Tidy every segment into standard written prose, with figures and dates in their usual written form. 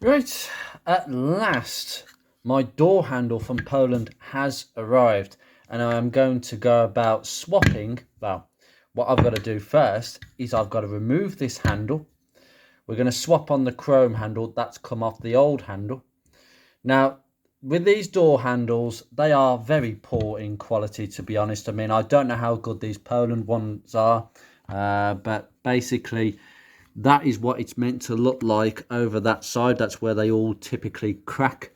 Right, at last, my door handle from Poland has arrived, and I am going to go about swapping. Well, what I've got to do first is I've got to remove this handle. We're going to swap on the chrome handle that's come off the old handle. Now, with these door handles, they are very poor in quality, to be honest. I mean, I don't know how good these Poland ones are, but basically that is what it's meant to look like over that side. That's where they all typically crack.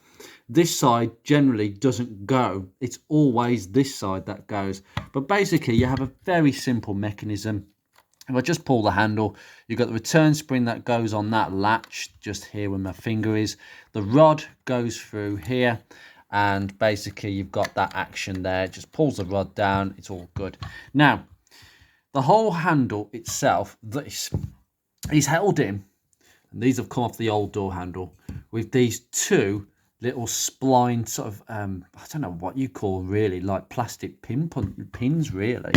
This side generally doesn't go. It's always this side that goes. But basically, you have a very simple mechanism. If I just pull the handle, you've got the return spring that goes on that latch just here where my finger is. The rod goes through here, and basically you've got that action there. It just pulls the rod down. It's all good. Now, the whole handle itself, this is held in, and these have come off the old door handle, with these two little spline sort of I don't know what you call really, like plastic pins really,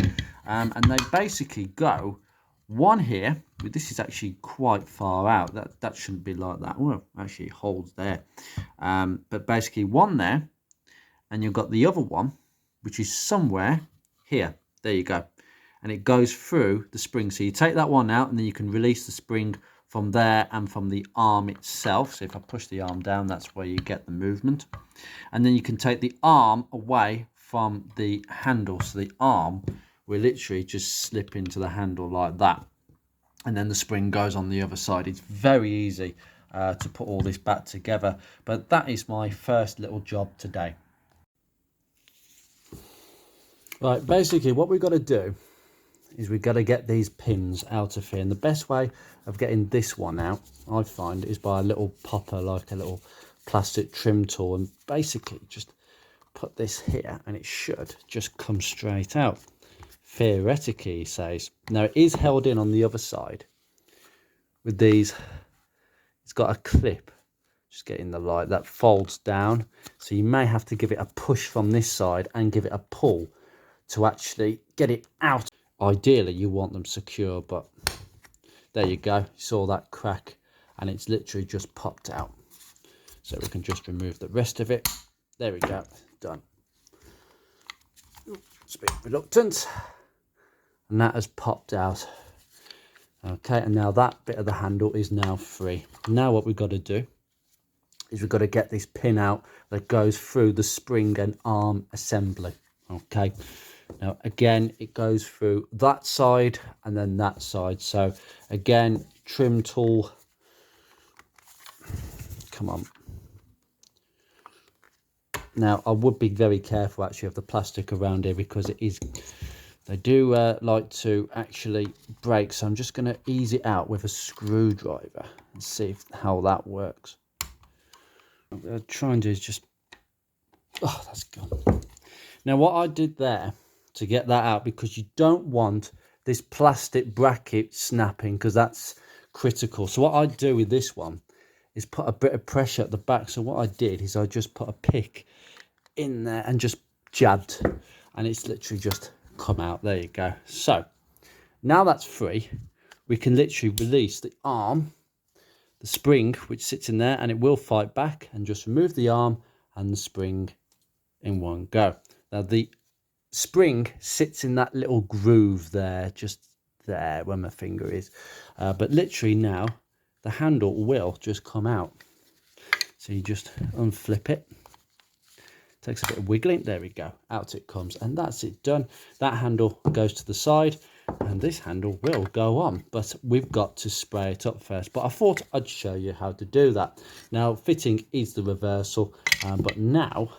and they basically go one here. This is actually quite far out. That shouldn't be like that. Well, actually it holds there, but basically one there, and you've got the other one which is somewhere here. There you go. And it goes through the spring. So you take that one out, and then you can release the spring from there and from the arm itself. So if I push the arm down, that's where you get the movement. And then you can take the arm away from the handle. So the arm will literally just slip into the handle like that. And then the spring goes on the other side. It's very easy to put all this back together. But that is my first little job today. Right, basically what we've got to do is we've got to get these pins out of here, and the best way of getting this one out, I find, is by a little popper, like a little plastic trim tool, and basically just put this here and it should just come straight out, theoretically, he says. Now it is held in on the other side with these. It's got a clip, just getting the light, that folds down, so you may have to give it a push from this side and give it a pull to actually get it out. Ideally you want them secure, but there you go. You saw that crack, and it's literally just popped out. So we can just remove the rest of it. There we go, done. It's a bit reluctant, and that has popped out. Okay, and now that bit of the handle is now free. Now what we've got to do is we've got to get this pin out that goes through the spring and arm assembly. Okay, now again it goes through that side and then that side. So again, trim tool, come on. Now I would be very careful actually of the plastic around here, because it is, they do like to actually break. So I'm just going to ease it out with a screwdriver and see how that works. What I'm going to try and do is just, oh, that's gone. Now what I did there to get that out, because you don't want this plastic bracket snapping, because that's critical. So what I do with this one is put a bit of pressure at the back. So what I did is I just put a pick in there and just jabbed, and it's literally just come out. There you go. So now that's free, we can literally release the arm, the spring which sits in there, and it will fight back, and just remove the arm and the spring in one go. Now the spring sits in that little groove there, just there where my finger is, but literally now the handle will just come out. So you just unflip it, takes a bit of wiggling, there we go, out it comes, and that's it, done. That handle goes to the side, and this handle will go on, but we've got to spray it up first. But I thought I'd show you how to do that. Now fitting is the reversal, but now,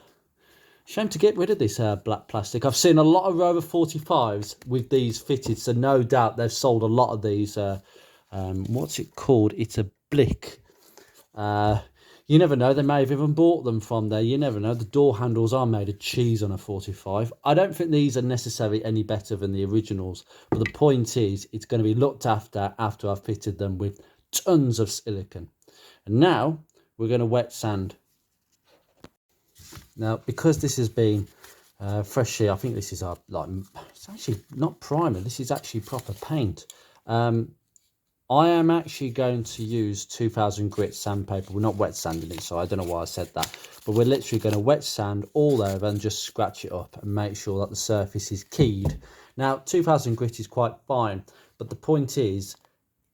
shame to get rid of this black plastic. I've seen a lot of Rover 45s with these fitted, so no doubt they've sold a lot of these. What's it called? It's a blick. You never know, they may have even bought them from there. You never know. The door handles are made of cheese on a 45. I don't think these are necessarily any better than the originals, but the point is it's going to be looked after I've fitted them with tons of silicone. And now we're going to wet sand. Now, because this has been freshly, I think this is our, like, it's actually not primer, this is actually proper paint. I am actually going to use 2000 grit sandpaper. We're not wet sanding it, so I don't know why I said that. But we're literally going to wet sand all over and just scratch it up and make sure that the surface is keyed. Now, 2000 grit is quite fine, but the point is,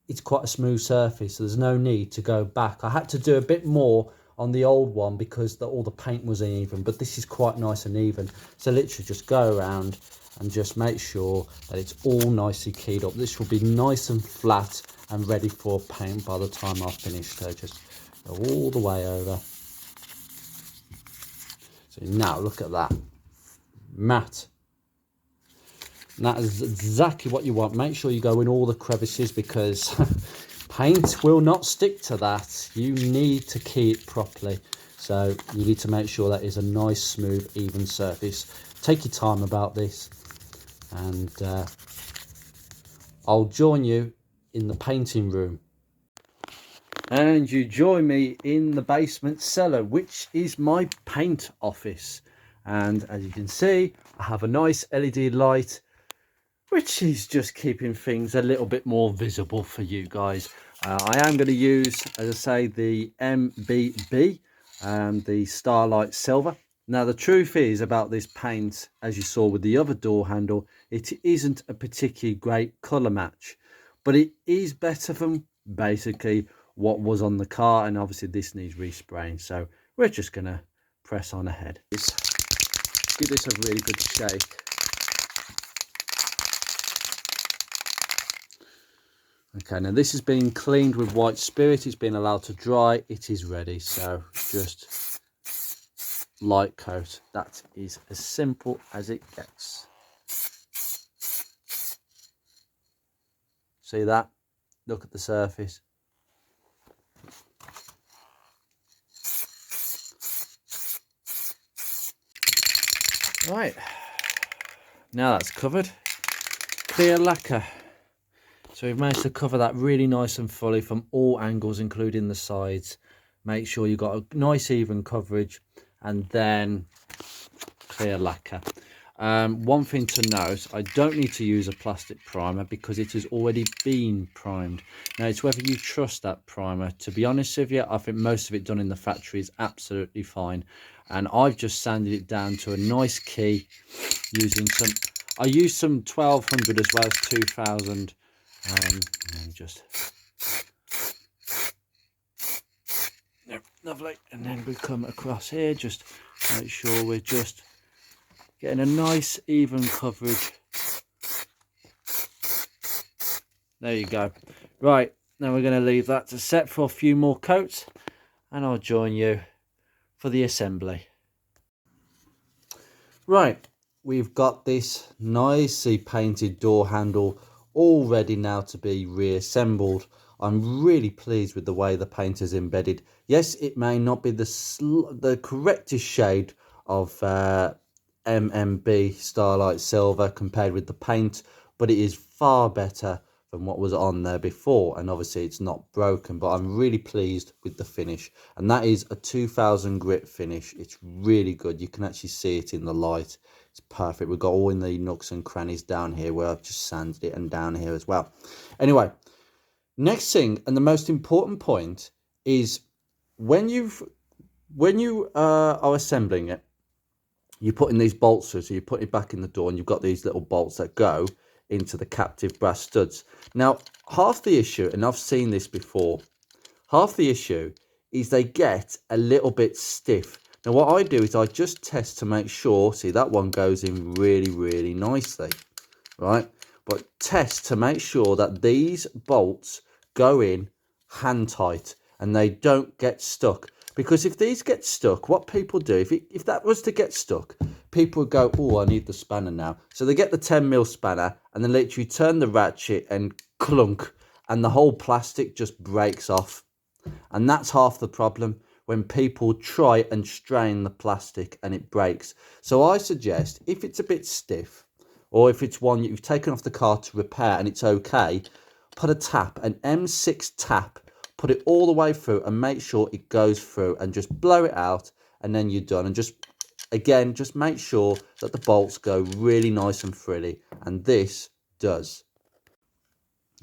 it's quite a smooth surface, so there's no need to go back. I had to do a bit more on the old one because all the paint was uneven, but this is quite nice and even. So literally just go around and just make sure that it's all nicely keyed up. This will be nice and flat and ready for paint by the time I've finished. So just go all the way over. So now look at that, matte. And that is exactly what you want. Make sure you go in all the crevices because paint will not stick to that. You need to key it properly. So you need to make sure that is a nice, smooth, even surface. Take your time about this. And I'll join you in the painting room. And you join me in the basement cellar, which is my paint office. And as you can see, I have a nice LED light, which is just keeping things a little bit more visible for you guys. I am going to use, as I say, the MBB, the Starlight Silver. Now, the truth is about this paint, as you saw with the other door handle, it isn't a particularly great colour match, but it is better than basically what was on the car, and obviously this needs respraying, so we're just going to press on ahead. Give this a really good shake. Okay, now this has been cleaned with white spirit. It's been allowed to dry. It is ready. So just light coat. That is as simple as it gets. See that? Look at the surface. Right. Now that's covered. Clear lacquer. So we've managed to cover that really nice and fully from all angles, including the sides. Make sure you've got a nice even coverage, and then clear lacquer. One thing to note, I don't need to use a plastic primer because it has already been primed. Now, it's whether you trust that primer. To be honest with you, I think most of it done in the factory is absolutely fine. And I've just sanded it down to a nice key using some, I used some 1200 as well as 2000. And just lovely, and then we come across here, just make sure we're just getting a nice even coverage. There you go. Right, now we're going to leave that to set for a few more coats, and I'll join you for the assembly. Right, we've got this nicely painted door handle all ready now to be reassembled. I'm really pleased with the way the paint is embedded. Yes, it may not be the correctest shade of MMB Starlight Silver compared with the paint, but it is far better than what was on there before, and obviously it's not broken, but I'm really pleased with the finish. And that is a 2000 grit finish. It's really good. You can actually see it in the light. It's perfect. We've got all in the nooks and crannies down here where I've just sanded it, and down here as well. Anyway, next thing, and the most important point, is when you are assembling it, you put in these bolts through, so you put it back in the door, and you've got these little bolts that go into the captive brass studs. Now, half the issue, and I've seen this before, half the issue is they get a little bit stiff. Now, what I do is I just test to make sure, see that one goes in really, really nicely, right? But test to make sure that these bolts go in hand tight and they don't get stuck. Because if these get stuck, what people do, if that was to get stuck, people would go, oh, I need the spanner now. So they get the 10mm spanner and then literally turn the ratchet and clunk, and the whole plastic just breaks off. And that's half the problem, when people try and strain the plastic and it breaks. So I suggest, if it's a bit stiff, or if it's one you've taken off the car to repair and it's okay, put a tap, an M6 tap, put it all the way through and make sure it goes through, and just blow it out, and then you're done. And just, again, just make sure that the bolts go really nice and freely, and this does.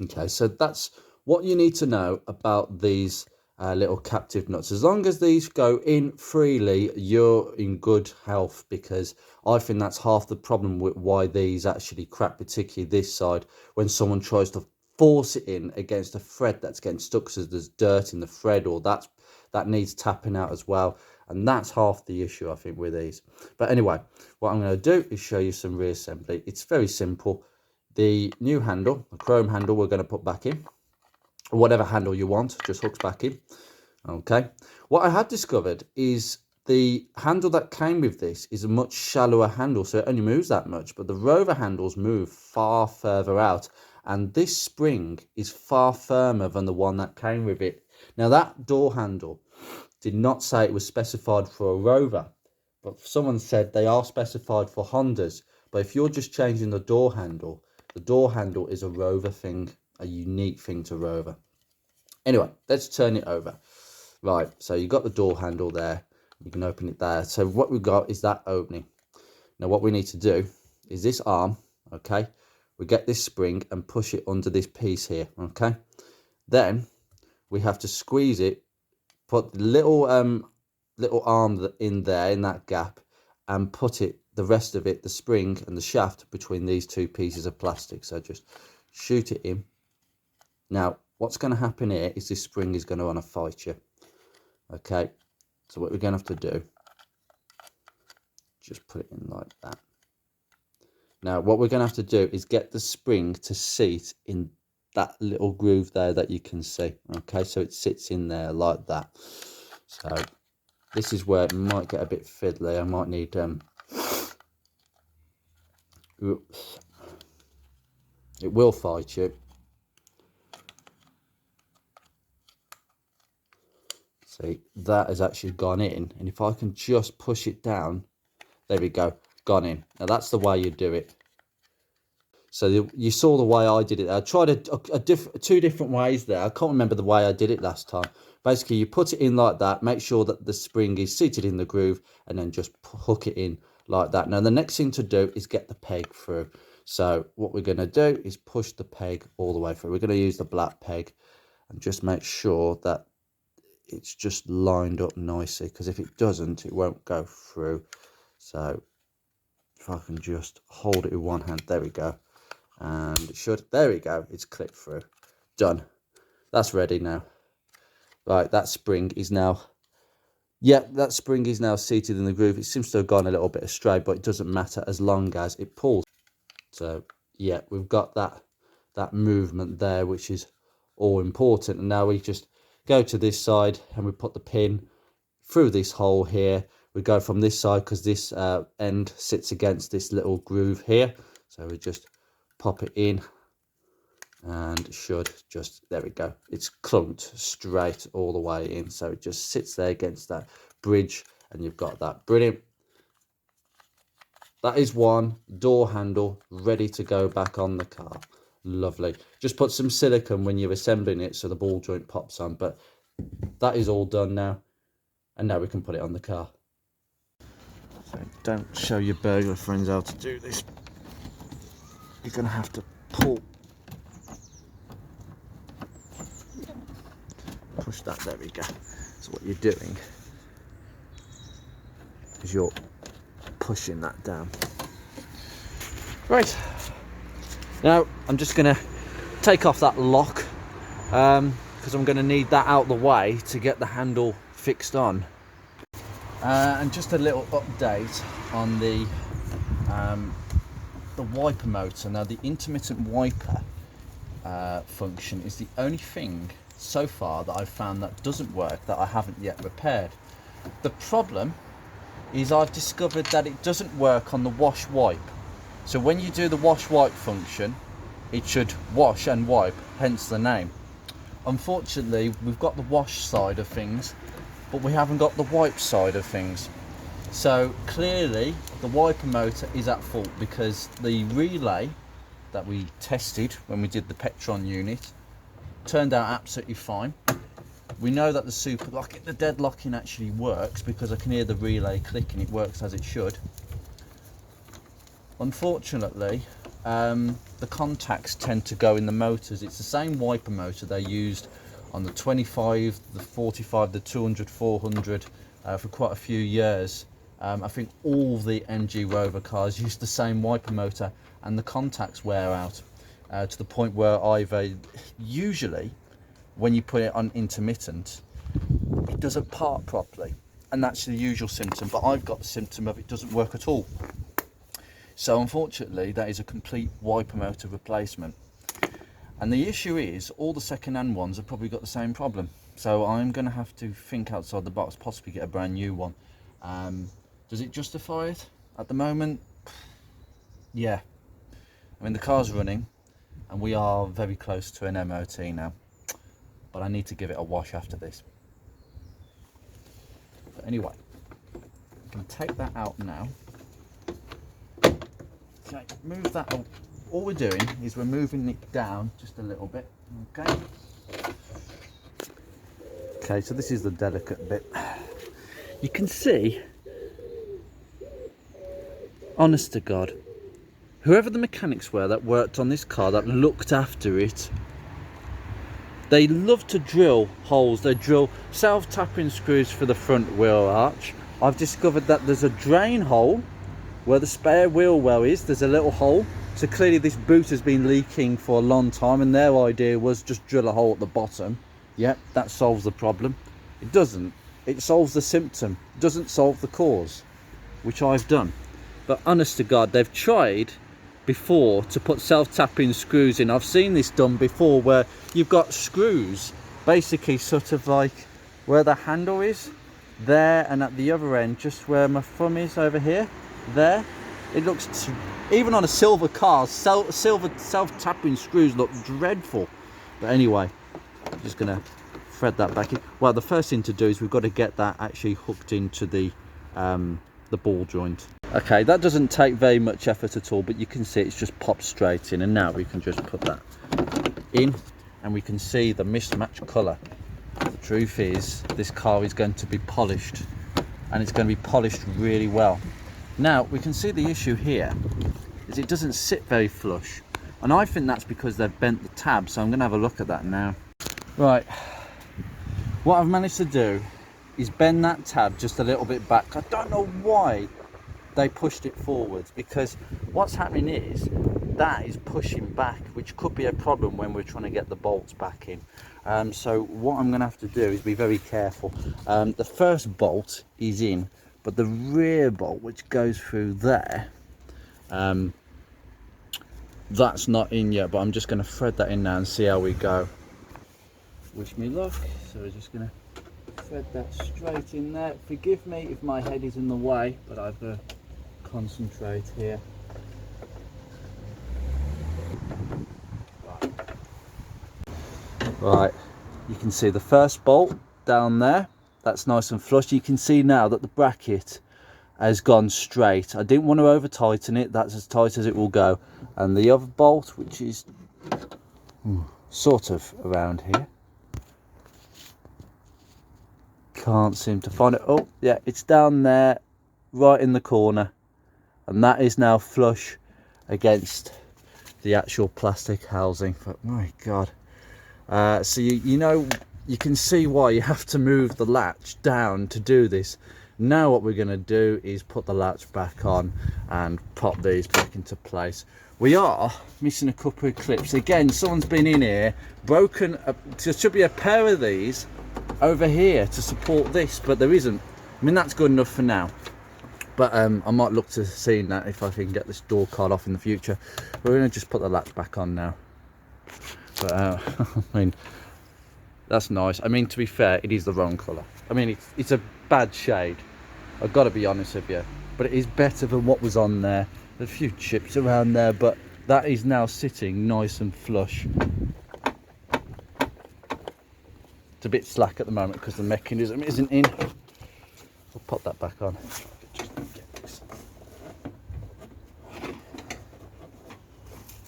Okay, so that's What you need to know about these little captive nuts, as long as these go in freely, you're in good health, because I think that's half the problem with why these actually crack, particularly this side, when someone tries to force it in against a thread that's getting stuck because there's dirt in the thread, or that needs tapping out as well. And that's half the issue, I think, with these. But anyway, what I'm going to do is show you some reassembly. It's very simple. The new handle, the chrome handle, we're going to put back in. Whatever handle you want, just hooks back in. Okay. What I had discovered is the handle that came with this is a much shallower handle, so it only moves that much. But the Rover handles move far further out, and this spring is far firmer than the one that came with it. Now, that door handle did not say it was specified for a Rover, but someone said they are specified for Hondas. But if you're just changing the door handle is a Rover thing, a unique thing to Rover. Anyway, let's turn it over. Right, so you got the door handle there. You can open it there. So what we've got is that opening. Now what we need to do is this arm, okay? We get this spring and push it under this piece here, okay? Then we have to squeeze it, put the little arm in there, in that gap, and put it, the rest of it, the spring and the shaft, between these two pieces of plastic. So just shoot it in. Now, what's going to happen here is this spring is going to want to fight you. Okay, so what we're going to have to do, just put it in like that. Now, what we're going to have to do is get the spring to seat in that little groove there that you can see. Okay, so it sits in there like that. So this is where it might get a bit fiddly. I might need oops. It will fight you. See, that has actually gone in, and if I can just push it down, there we go, gone in. Now that's the way you do it. So you saw the way I did it. I tried two different ways there. I can't remember the way I did it last time. Basically, you put it in like that, make sure that the spring is seated in the groove, and then just hook it in like that. Now the next thing to do is get the peg through. So what we're going to do is push the peg all the way through. We're going to use the black peg and just make sure that it's just lined up nicely, because if it doesn't, it won't go through. So if I can just hold it with one hand, there we go, and it should, there we go, it's clipped through. Done. That's ready now. Right, that spring is now, that spring is now seated in the groove. It seems to have gone a little bit astray, but it doesn't matter as long as it pulls. So yeah, we've got that movement there, which is all important. And now we just go to this side and we put the pin through this hole here. We go from this side because this end sits against this little groove here. So we just pop it in, and it should just, there we go. It's clumped straight all the way in. So it just sits there against that bridge, and you've got that. Brilliant. That is one door handle ready to go back on the car. Lovely. Just put some silicone when you're assembling it so the ball joint pops on, but that is all done now, and now we can put it on the car. So don't show your burglar friends how to do this. You're going to have to push that, there we go. So what you're doing is you're pushing that down. Right, now I'm just going to take off that lock, because I'm going to need that out the way to get the handle fixed on. And just a little update on the wiper motor. Now the intermittent wiper function is the only thing so far that I've found that doesn't work, that I haven't yet repaired. The problem is I've discovered that it doesn't work on the wash wipe. So when you do the wash wipe function, it should wash and wipe, hence the name. Unfortunately, we've got the wash side of things, but we haven't got the wipe side of things. So clearly the wiper motor is at fault, because the relay that we tested when we did the Petron unit turned out absolutely fine. We know that the super locking, the deadlocking actually works, because I can hear the relay clicking. It works as it should. Unfortunately, the contacts tend to go in the motors. It's the same wiper motor they used on the 25, the 45, the 200, 400 for quite a few years. I think all the MG Rover cars use the same wiper motor, and the contacts wear out to the point where either usually when you put it on intermittent, it doesn't part properly, and that's the usual symptom. But I've got the symptom of it doesn't work at all. So unfortunately, that is a complete wiper motor replacement. And the issue is, all the second-hand ones have probably got the same problem. So I'm going to have to think outside the box, possibly get a brand new one. Does it justify it at the moment? Yeah. I mean, the car's running, and we are very close to an MOT now. But I need to give it a wash after this. But anyway, I'm going to take that out now. Okay, move that out. All we're doing is we're moving it down just a little bit. Okay. Okay, so this is the delicate bit. You can see, honest to God, whoever the mechanics were that worked on this car, that looked after it, they love to drill holes. They drill self-tapping screws for the front wheel arch. I've discovered that there's a drain hole where the spare wheel well is. There's a little hole. So clearly this boot has been leaking for a long time, and their idea was just drill a hole at the bottom. Yep, that solves the problem. It doesn't. It solves the symptom. It doesn't solve the cause, which I've done. But honest to God, they've tried before to put self-tapping screws in. I've seen this done before, where you've got screws basically sort of like where the handle is there, and at the other end just where my thumb is over here there. It looks, even on a silver car, silver self-tapping screws look dreadful. But anyway, I'm just gonna thread that back in. Well, the first thing to do is we've got to get that actually hooked into the ball joint. Okay, that doesn't take very much effort at all, but you can see it's just popped straight in. And now we can just put that in, and we can see the mismatched colour. The truth is, this car is going to be polished, and it's going to be polished really well. Now we can see the issue here is it doesn't sit very flush, and I think that's because they've bent the tab. So I'm going to have a look at that now. Right, what I've managed to do is bend that tab just a little bit back. I don't know why they pushed it forwards, because what's happening is that is pushing back, which could be a problem when we're trying to get the bolts back in. So what I'm going to have to do is be very careful. The first bolt is in, but the rear bolt, which goes through there, that's not in yet. But I'm just going to thread that in now and see how we go. Wish me luck. So we're just going to thread that straight in there. Forgive me if my head is in the way, but I've got to concentrate here. Right, you can see the first bolt down there. That's nice and flush. You can see now that the bracket has gone straight. I didn't want to over tighten it. That's as tight as it will go. And the other bolt, which is sort of around here, can't seem to find it. Oh yeah, it's down there right in the corner, and that is now flush against the actual plastic housing. But my God, so you know, you can see why you have to move the latch down to do this. Now what we're going to do is put the latch back on and pop these back into place. We are missing a couple of clips. Again, someone's been in here, broken there should be a pair of these over here to support this, but there isn't. I mean, that's good enough for now, but I might look to seeing that if I can get this door card off in the future. We're going to just put the latch back on now. But I mean, that's nice. I mean, to be fair, it is the wrong colour. I mean, it's a bad shade, I've got to be honest with you, but it is better than what was on there. There's a few chips around there, but that is now sitting nice and flush. It's a bit slack at the moment because the mechanism isn't in. I'll pop that back on. Just get this.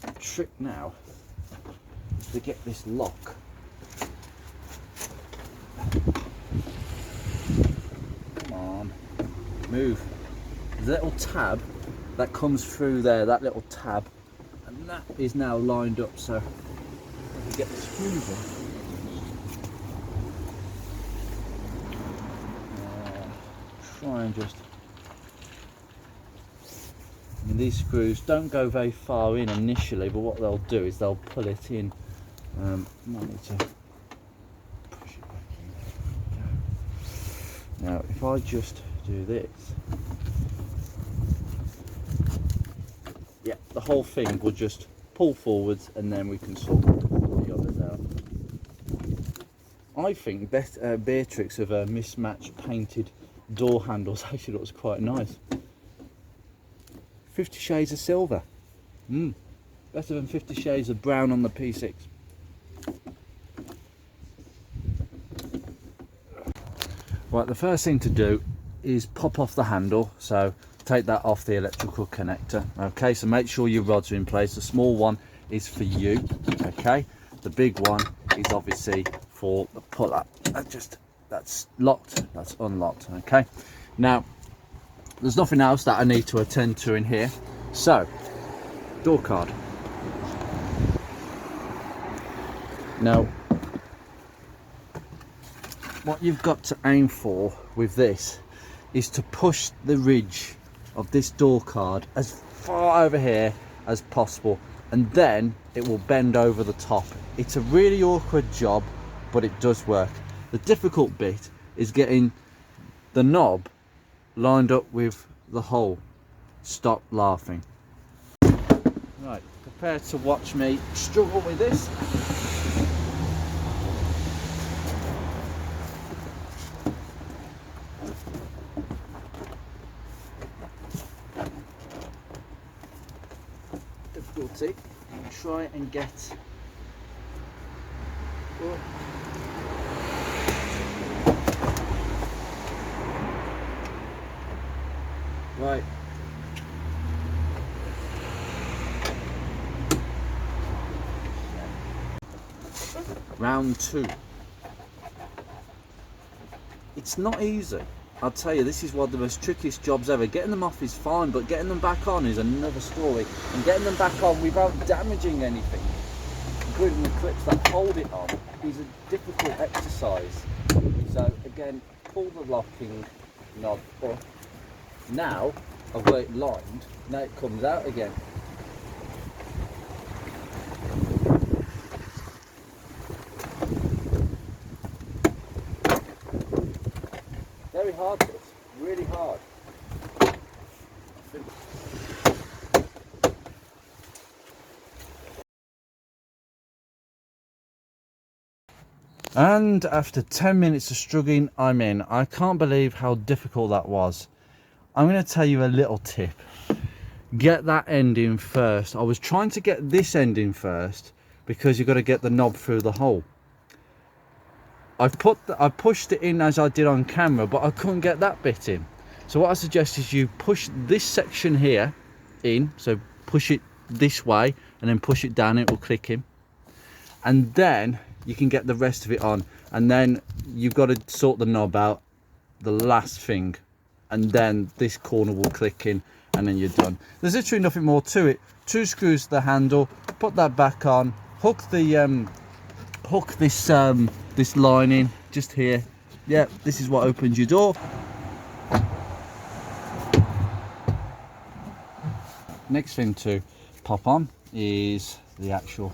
The trick now is to get this lock. Come on, move. The little tab that comes through there, that little tab, And that is now lined up, so let me get the screws in. Try and just, I mean, these screws don't go very far in initially, but what they'll do is they'll pull it in. Might need to push it back in. Now if I just do this, yeah, the whole thing will just pull forwards, and then we can sort the others out. I think Beatrix of a mismatched painted door handles actually looks quite nice. 50 Shades of Silver. Better than 50 Shades of Brown on the P6. Right, the first thing to do is pop off the handle, so take that off the electrical connector. Okay, so make sure your rods are in place. The small one is for you, okay? The big one is obviously for the pull-up. That's locked, that's unlocked, okay? Now, there's nothing else that I need to attend to in here. So, door card. Now, what you've got to aim for with this is to push the ridge of this door card as far over here as possible, and then it will bend over the top. It's a really awkward job, but it does work. The difficult bit is getting the knob lined up with the hole. Stop laughing. Right, prepare to watch me struggle with this. Difficulty, and try and get right. Round 2. It's not easy, I'll tell you. This is one of the most trickiest jobs ever. Getting them off is fine, but getting them back on is another story. And getting them back on without damaging anything, including the clips that hold it on, is a difficult exercise. So again, pull the locking knob up. Now I've got it lined, now it comes out again. Very hard this, really hard. And after 10 minutes of struggling, I'm in. I can't believe how difficult that was. I'm going to tell you a little tip. Get that end in first. I was trying to get this end in first because you've got to get the knob through the hole. I pushed it in as I did on camera, but I couldn't get that bit in. So what I suggest is you push this section here in, so push it this way and then push it down, it will click in, and then you can get the rest of it on. And then you've got to sort the knob out, the last thing, and then this corner will click in, and then you're done. There's literally nothing more to it. 2 screws to the handle, put that back on, hook the hook this lining just here. Yeah, this is what opens your door. Next thing to pop on is the actual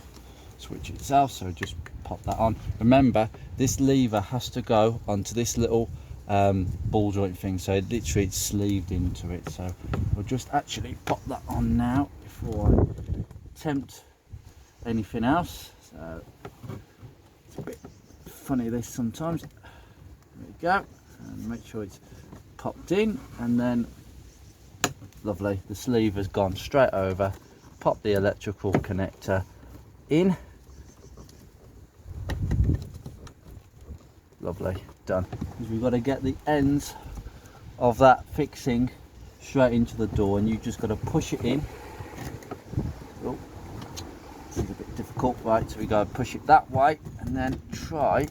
switch itself, so just pop that on. Remember, this lever has to go onto this little ball joint thing, so literally it's sleeved into it. So we'll just actually pop that on now before I attempt anything else. So it's a bit funny this sometimes. There we go, and make sure it's popped in, and then lovely, the sleeve has gone straight over. Pop the electrical connector in. Lovely, done. We've got to get the ends of that fixing straight into the door, and you've just got to push it in. Oh, this is a bit difficult, right? So we go push it that way, and then try.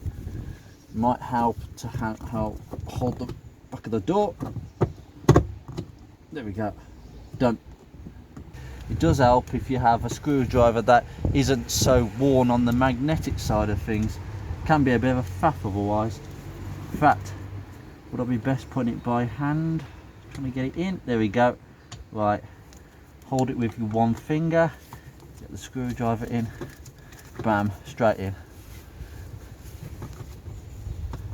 Might help to help hold the back of the door. There we go, done. It does help if you have a screwdriver that isn't so worn on the magnetic side of things. It can be a bit of a faff otherwise. In fact, would I be best putting it by hand? Can we get it in? There we go. Right, hold it with your one finger, get the screwdriver in, bam, straight in.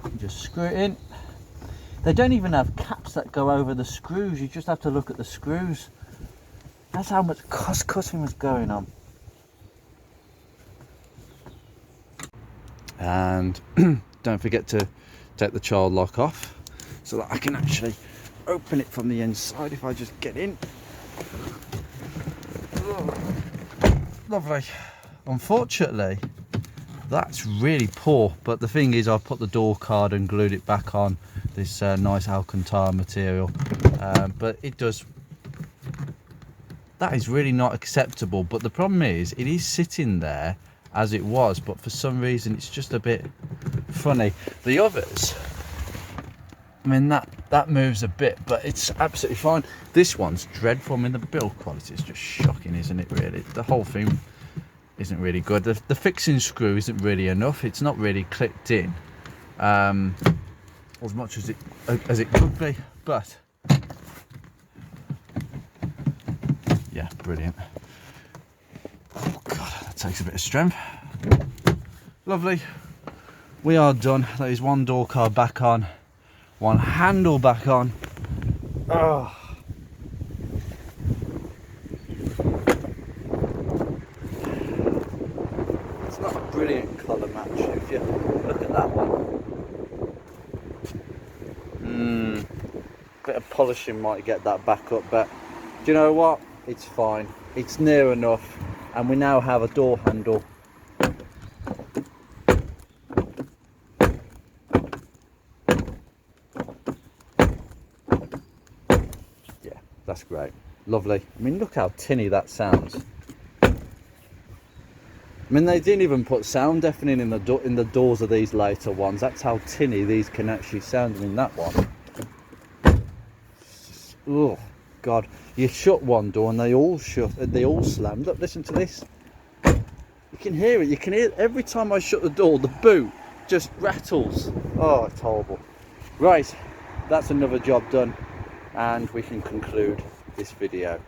And just screw it in. They don't even have caps that go over the screws, you just have to look at the screws. That's how much cost cutting was going on. And don't forget to take the child lock off so that I can actually open it from the inside if I just get in. Oh, lovely. Unfortunately, that's really poor, but the thing is, I've put the door card and glued it back on this nice Alcantara material, but it does. That is really not acceptable, but the problem is it is sitting there as it was, but for some reason it's just a bit funny. The others, I mean, that moves a bit, but it's absolutely fine. This one's dreadful. I mean, the build quality is just shocking, isn't it, really? The whole thing isn't really good. The fixing screw isn't really enough. It's not really clicked in as much as it could be, but yeah, brilliant. Oh God, that takes a bit of strength. Lovely. We are done. There is one door card back on, one handle back on. Oh. It's not a brilliant colour match if you look at that one. Bit of polishing might get that back up, but do you know what? It's fine. It's near enough, and we now have a door handle. That's great. Lovely. I mean, look how tinny that sounds. I mean, they didn't even put sound deafening in the doors of these later ones. That's how tinny these can actually sound. I mean, that one. Oh God! You shut one door and they all shut. They all slam. Look, listen to this. You can hear it. You can hear it. Every time I shut the door, the boot just rattles. Oh, it's horrible. Right, that's another job done, and we can conclude this video.